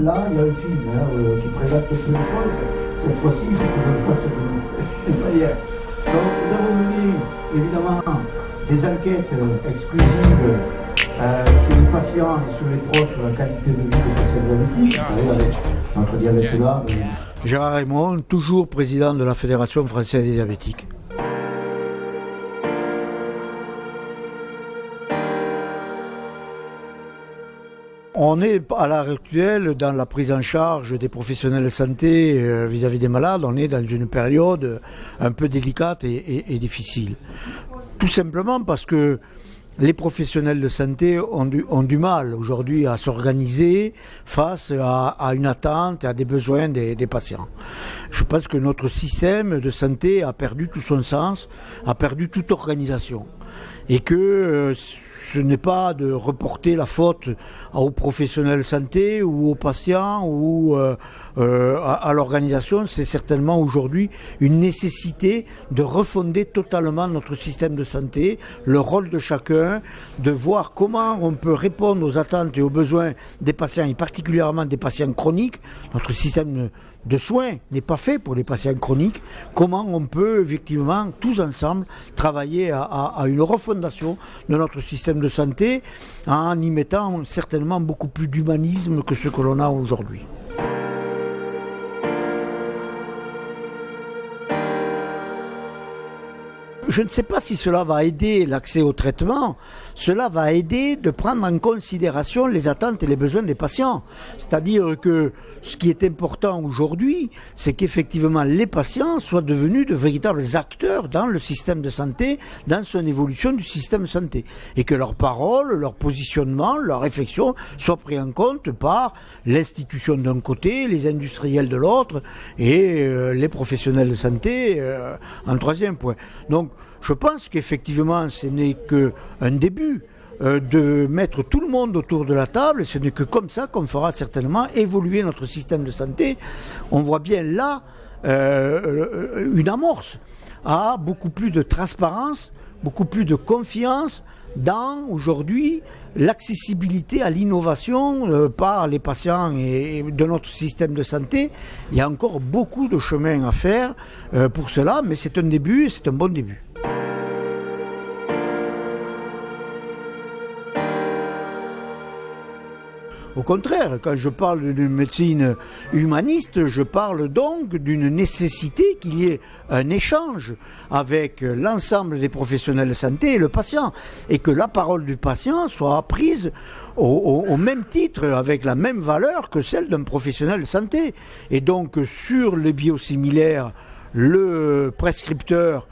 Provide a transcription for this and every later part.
Là, il y a un film qui présente plein de choses. Cette fois-ci, il faut que je le fasse de cette manière. Donc, nous avons mené, évidemment, des enquêtes exclusives sur les patients et sur les proches, sur la qualité de vie des patients diabétiques. Avec notre diabètologue. Gérard Raymond, toujours président de la Fédération française des diabétiques. On est à l'heure actuelle dans la prise en charge des professionnels de santé vis-à-vis des malades. On est dans une période un peu délicate et difficile. Tout simplement parce que les professionnels de santé ont du mal aujourd'hui à s'organiser face à une attente et à des besoins des patients. Je pense que notre système de santé a perdu tout son sens, a perdu toute organisation. Et que ce n'est pas de reporter la faute aux professionnels de santé ou aux patients ou à l'organisation, c'est certainement aujourd'hui une nécessité de refonder totalement notre système de santé, le rôle de chacun, de voir comment on peut répondre aux attentes et aux besoins des patients et particulièrement des patients chroniques. Notre système de soins n'est pas fait pour les patients chroniques. Comment on peut effectivement tous ensemble travailler à une refondation de notre système de santé en y mettant certainement beaucoup plus d'humanisme que ce que l'on a aujourd'hui. Je ne sais pas si cela va aider l'accès au traitement, cela va aider de prendre en considération les attentes et les besoins des patients. C'est-à-dire que ce qui est important aujourd'hui, c'est qu'effectivement les patients soient devenus de véritables acteurs dans le système de santé, dans son évolution du système de santé. Et que leurs paroles, leur positionnement, leurs réflexions soient pris en compte par l'institution d'un côté, les industriels de l'autre et les professionnels de santé en troisième point. Donc, je pense qu'effectivement, ce n'est qu'un début de mettre tout le monde autour de la table. Ce n'est que comme ça qu'on fera certainement évoluer notre système de santé. On voit bien là une amorce à beaucoup plus de transparence, beaucoup plus de confiance dans aujourd'hui l'accessibilité à l'innovation par les patients et de notre système de santé. Il y a encore beaucoup de chemin à faire pour cela, mais c'est un début et c'est un bon début. Au contraire, quand je parle d'une médecine humaniste, je parle donc d'une nécessité qu'il y ait un échange avec l'ensemble des professionnels de santé et le patient, et que la parole du patient soit prise au même titre, avec la même valeur que celle d'un professionnel de santé. Et donc sur les biosimilaires, le prescripteur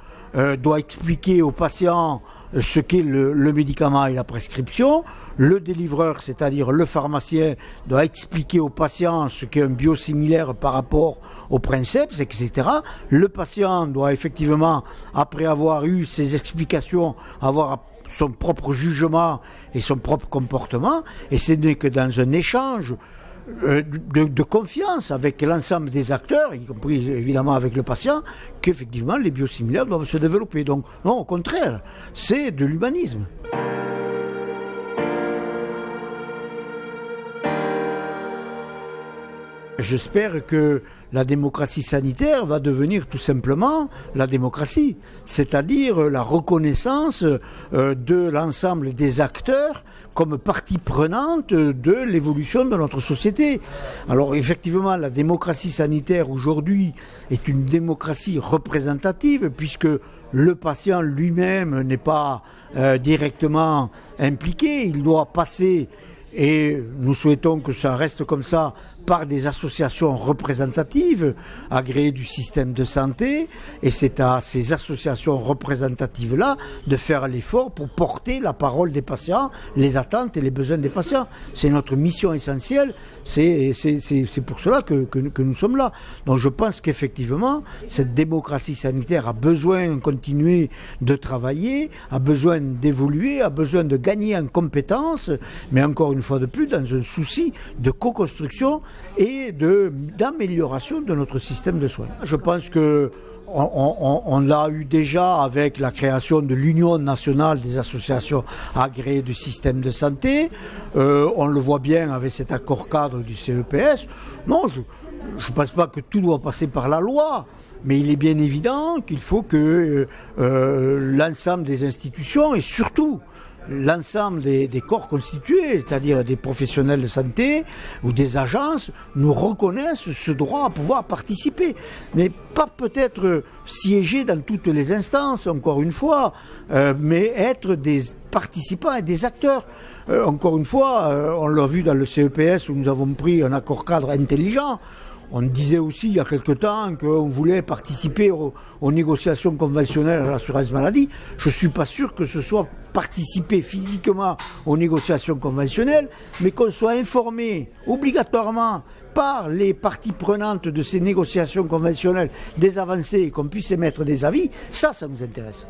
doit expliquer au patient ce qu'est le médicament et la prescription. Le délivreur, c'est-à-dire le pharmacien, doit expliquer au patient ce qu'est un biosimilaire par rapport aux princeps, etc. Le patient doit effectivement, après avoir eu ces explications, avoir son propre jugement et son propre comportement. Et ce n'est que dans un échange de confiance avec l'ensemble des acteurs, y compris évidemment avec le patient, qu'effectivement les biosimilaires doivent se développer. Donc non, au contraire, c'est de l'humanisme. J'espère que la démocratie sanitaire va devenir tout simplement la démocratie, c'est-à-dire la reconnaissance de l'ensemble des acteurs comme partie prenante de l'évolution de notre société. Alors effectivement, la démocratie sanitaire aujourd'hui est une démocratie représentative puisque le patient lui-même n'est pas directement impliqué, il doit passer. Et nous souhaitons que ça reste comme ça par des associations représentatives agréées du système de santé. Et c'est à ces associations représentatives-là de faire l'effort pour porter la parole des patients, les attentes et les besoins des patients. C'est notre mission essentielle. C'est pour cela que nous sommes là. Donc je pense qu'effectivement, cette démocratie sanitaire a besoin de continuer de travailler, a besoin d'évoluer, a besoin de gagner en compétences. Mais encore une fois de plus, dans un souci de co-construction et d'amélioration de notre système de soins. Je pense que on l'a eu déjà avec la création de l'Union nationale des associations agréées du système de santé. On le voit bien avec cet accord cadre du CEPS. Non, je ne pense pas que tout doit passer par la loi, mais il est bien évident qu'il faut que l'ensemble des institutions et surtout l'ensemble des corps constitués, c'est-à-dire des professionnels de santé ou des agences, nous reconnaissent ce droit à pouvoir participer. Mais pas peut-être siéger dans toutes les instances, encore une fois, mais être des participants et des acteurs. Encore une fois, on l'a vu dans le CEPS où nous avons pris un accord cadre intelligent. On disait aussi il y a quelque temps qu'on voulait participer aux négociations conventionnelles à l'assurance maladie. Je ne suis pas sûr que ce soit participer physiquement aux négociations conventionnelles, mais qu'on soit informé obligatoirement par les parties prenantes de ces négociations conventionnelles des avancées et qu'on puisse émettre des avis, ça nous intéresse.